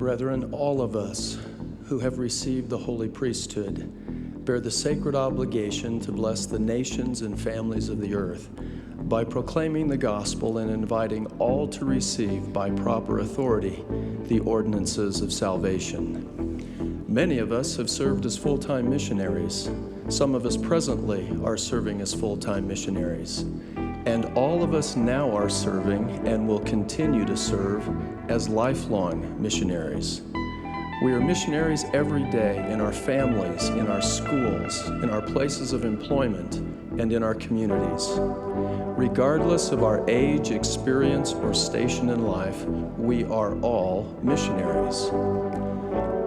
Brethren, all of us who have received the holy priesthood bear the sacred obligation to bless the nations and families of the earth by proclaiming the gospel and inviting all to receive by proper authority the ordinances of salvation. Many of us have served as full-time missionaries. Some of us presently are serving as full-time missionaries. And all of us now are serving and will continue to serve as lifelong missionaries. We are missionaries every day in our families, in our schools, in our places of employment, and in our communities. Regardless of our age, experience, or station in life, we are all missionaries.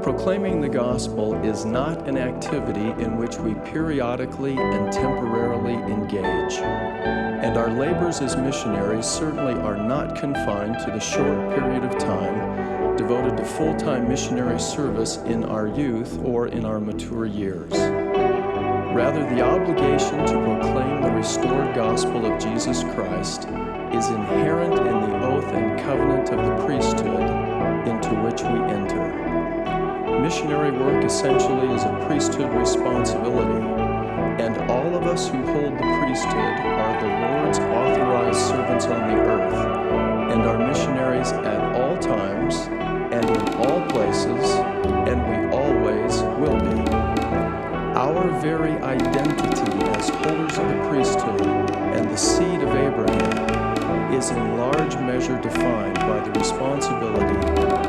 Proclaiming the gospel is not an activity in which we periodically and temporarily engage. And our labors as missionaries certainly are not confined to the short period of time devoted to full-time missionary service in our youth or in our mature years. Rather, the obligation to proclaim the restored gospel of Jesus Christ is inherent in the oath and covenant of the priesthood into which we enter. Missionary work essentially is a priesthood responsibility, and all of us who hold the priesthood are the Lord's authorized servants on the earth, and are missionaries at all times and in all places, and we always will be. Our very identity as holders of the priesthood and the seed of Abraham is in large measure defined by the responsibility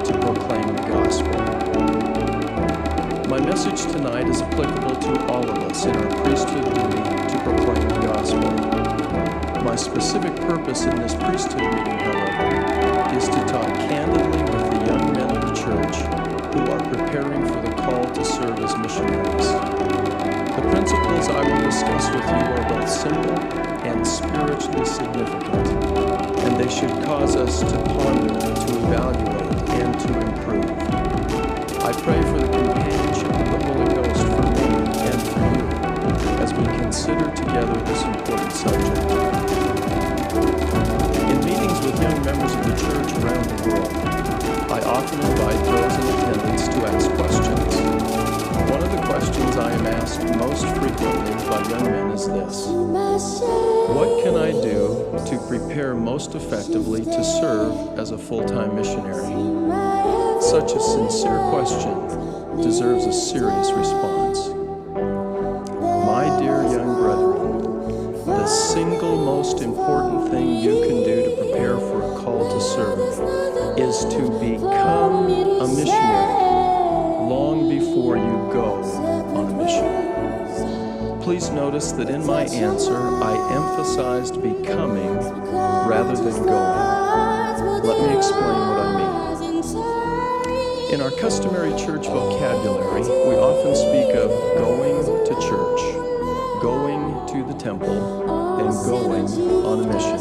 to proclaim the gospel. My message tonight is applicable to all of us in our priesthood duty to proclaim the gospel. My specific purpose in this priesthood meeting, however, is to talk candidly with the young men of the church who are preparing for the call to serve as missionaries. The principles I will discuss with you are both simple and spiritually significant, and they should cause us to ponder, to evaluate, and to improve. I pray for the companionship of the Holy Ghost for me and for you as we consider together this important subject. In meetings with young members of the church around the world, I often invite those in attendance to ask questions. One of the questions I am asked most frequently by young men is this: what can I do to prepare most effectively to serve as a full-time missionary? Such a sincere question deserves a serious response. My dear young brethren, the single most important thing you can do to prepare for a call to serve is to become a missionary long before you go on a mission. Please notice that in my answer, I emphasized becoming rather than going. Let me explain what I mean. In our customary church vocabulary, we often speak of going to church, going to the temple, and going on a mission.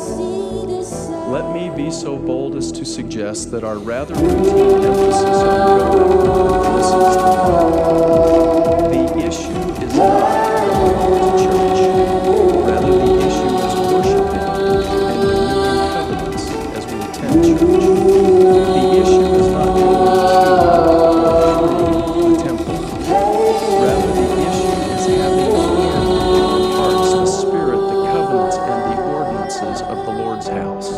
Let me be so bold as to suggest that our rather routine emphasis on going misses the point. The issue is not going to church. Rather, the issue is worshiping and renewing covenants as we attend church. The issue is not going to the temple. Rather, the issue is having in our hearts the spirit, the covenants, and the ordinances of the Lord's house.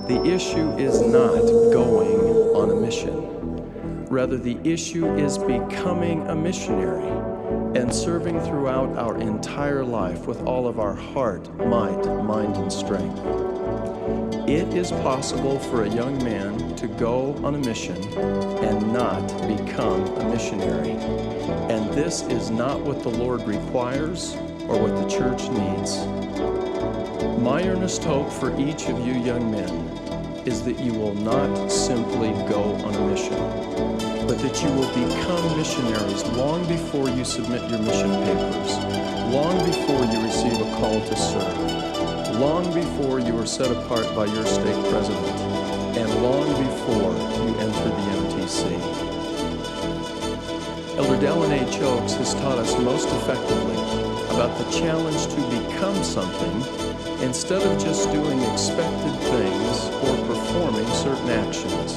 The issue is not going on a mission. Rather, the issue is becoming a missionary and serving throughout our entire life with all of our heart, might, mind, and strength. It is possible for a young man to go on a mission and not become a missionary. And this is not what the Lord requires or what the church needs. My earnest hope for each of you young men is that you will not simply go on a mission, but that you will become missionaries long before you submit your mission papers, long before you receive a call to serve, long before you are set apart by your stake president, and long before you enter the MTC. Elder Dallin A. Chokes has taught us most effectively about the challenge to become something instead of just doing expected things or performing certain actions.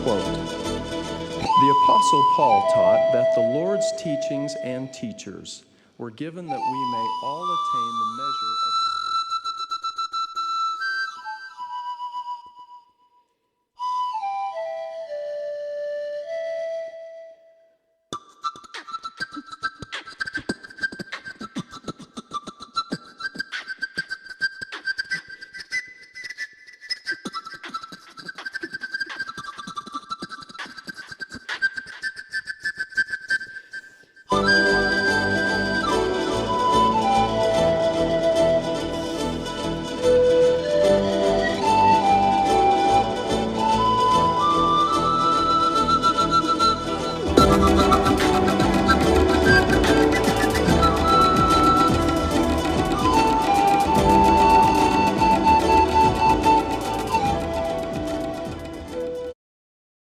Quote, The Apostle Paul taught that the Lord's teachings and teachers were given that we may all attain the measure